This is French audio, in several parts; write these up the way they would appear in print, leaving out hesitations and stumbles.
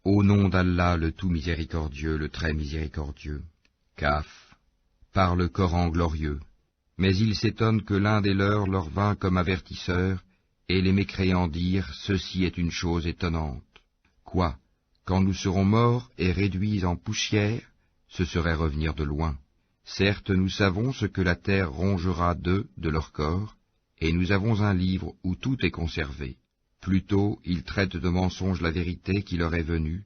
Au nom d'Allah, le tout miséricordieux, le très miséricordieux. Kaf, par le Coran glorieux. Mais ils s'étonnent que l'un des leurs leur vint comme avertisseur, et les mécréants dirent, ceci est une chose étonnante. Quoi, quand nous serons morts et réduits en poussière, ce serait revenir de loin. Certes, nous savons ce que la terre rongera d'eux, de leur corps, et nous avons un livre où tout est conservé. Plutôt, ils traitent de mensonge la vérité qui leur est venue,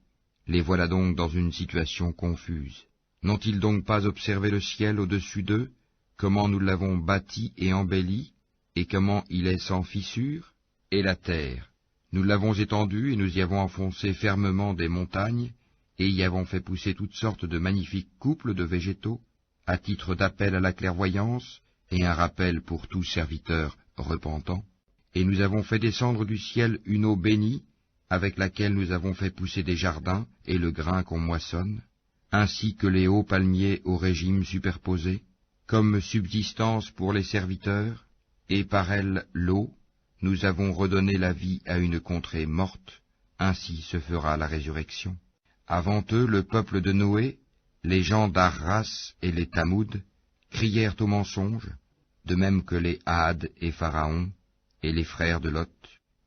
les voilà donc dans une situation confuse. N'ont-ils donc pas observé le ciel au-dessus d'eux, comment nous l'avons bâti et embelli, et comment il est sans fissure, et la terre, nous l'avons étendue et nous y avons enfoncé fermement des montagnes, et y avons fait pousser toutes sortes de magnifiques couples de végétaux, à titre d'appel à la clairvoyance, et un rappel pour tout serviteur repentant. Et nous avons fait descendre du ciel une eau bénie, avec laquelle nous avons fait pousser des jardins et le grain qu'on moissonne, ainsi que les hauts palmiers au régime superposé, comme subsistance pour les serviteurs, et par elle l'eau, nous avons redonné la vie à une contrée morte, ainsi se fera la résurrection. Avant eux, le peuple de Noé, les gens d'Arras et les Tamoud, crièrent au mensonge, de même que les Had et Pharaon, et les frères de Lot,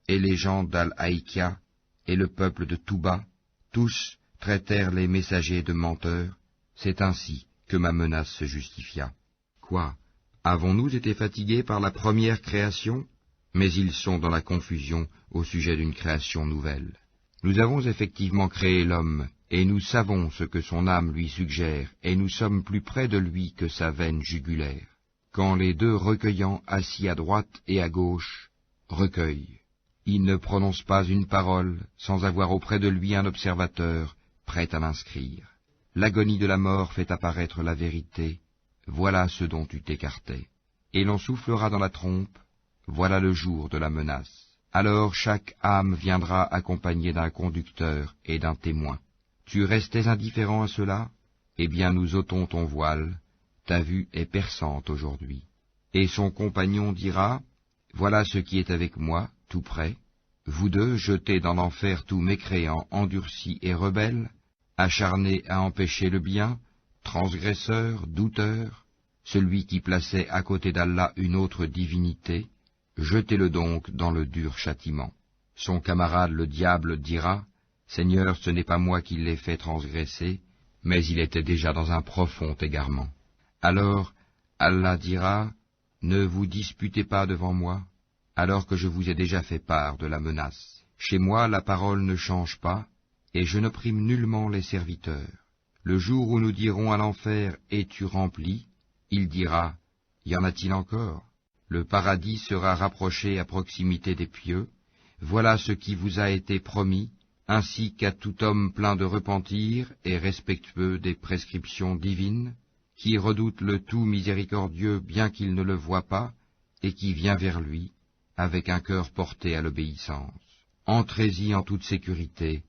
et les gens d'Al-Haïkia, et le peuple de Touba, tous traitèrent les messagers de menteurs. C'est ainsi que ma menace se justifia. Quoi, avons-nous été fatigués par la première création? Mais ils sont dans la confusion au sujet d'une création nouvelle. Nous avons effectivement créé l'homme, et nous savons ce que son âme lui suggère, et nous sommes plus près de lui que sa veine jugulaire. Quand les deux recueillants assis à droite et à gauche recueillent, il ne prononce pas une parole sans avoir auprès de lui un observateur prêt à l'inscrire. L'agonie de la mort fait apparaître la vérité, voilà ce dont tu t'écartais. Et l'on soufflera dans la trompe, voilà le jour de la menace. Alors chaque âme viendra accompagnée d'un conducteur et d'un témoin. Tu restais indifférent à cela? Eh bien nous ôtons ton voile, ta vue est perçante aujourd'hui. Et son compagnon dira, voilà ce qui est avec moi, tout près. Vous deux, jetés dans l'enfer tout mécréants, endurcis et rebelles, acharnés à empêcher le bien, transgresseurs, douteurs, celui qui plaçait à côté d'Allah une autre divinité, jetez-le donc dans le dur châtiment. Son camarade le diable dira, Seigneur, ce n'est pas moi qui l'ai fait transgresser, mais il était déjà dans un profond égarement. Alors Allah dira, ne vous disputez pas devant moi, alors que je vous ai déjà fait part de la menace. Chez moi la parole ne change pas, et je n'opprime nullement les serviteurs. Le jour où nous dirons à l'enfer, es-tu rempli? Il dira, y en a-t-il encore? Le paradis sera rapproché à proximité des pieux, voilà ce qui vous a été promis, ainsi qu'à tout homme plein de repentir et respectueux des prescriptions divines, qui redoute le tout miséricordieux bien qu'il ne le voie pas, et qui vient vers lui, avec un cœur porté à l'obéissance. Entrez-y en toute sécurité,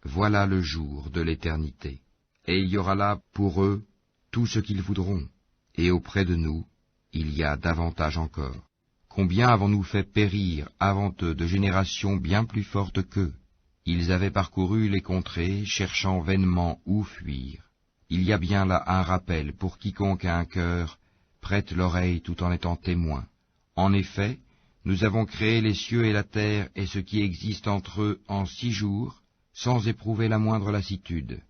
voilà le jour de l'éternité. Et il y aura là pour eux tout ce qu'ils voudront, et auprès de nous, il y a davantage encore. Combien avons-nous fait périr avant eux de générations bien plus fortes qu'eux? Ils avaient parcouru les contrées, cherchant vainement où fuir. Il y a bien là un rappel pour quiconque a un cœur, prête l'oreille tout en étant témoin. En effet, nous avons créé les cieux et la terre et ce qui existe entre eux en 6 jours, sans éprouver la moindre lassitude.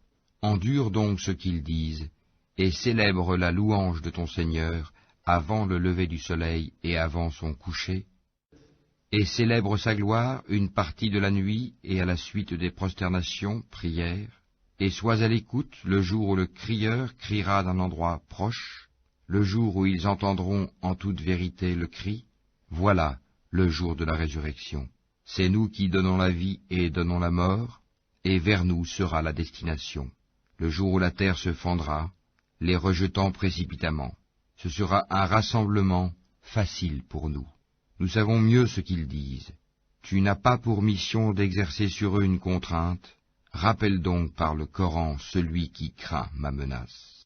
Endure donc ce qu'ils disent, et célèbre la louange de ton Seigneur avant le lever du soleil et avant son coucher, et célèbre sa gloire une partie de la nuit et à la suite des prosternations, prières, et sois à l'écoute le jour où le crieur criera d'un endroit proche, le jour où ils entendront en toute vérité le cri, voilà le jour de la résurrection. C'est nous qui donnons la vie et donnons la mort, et vers nous sera la destination. Le jour où la terre se fendra, les rejetant précipitamment. Ce sera un rassemblement facile pour nous. Nous savons mieux ce qu'ils disent. Tu n'as pas pour mission d'exercer sur eux une contrainte. Rappelle donc par le Coran celui qui craint ma menace.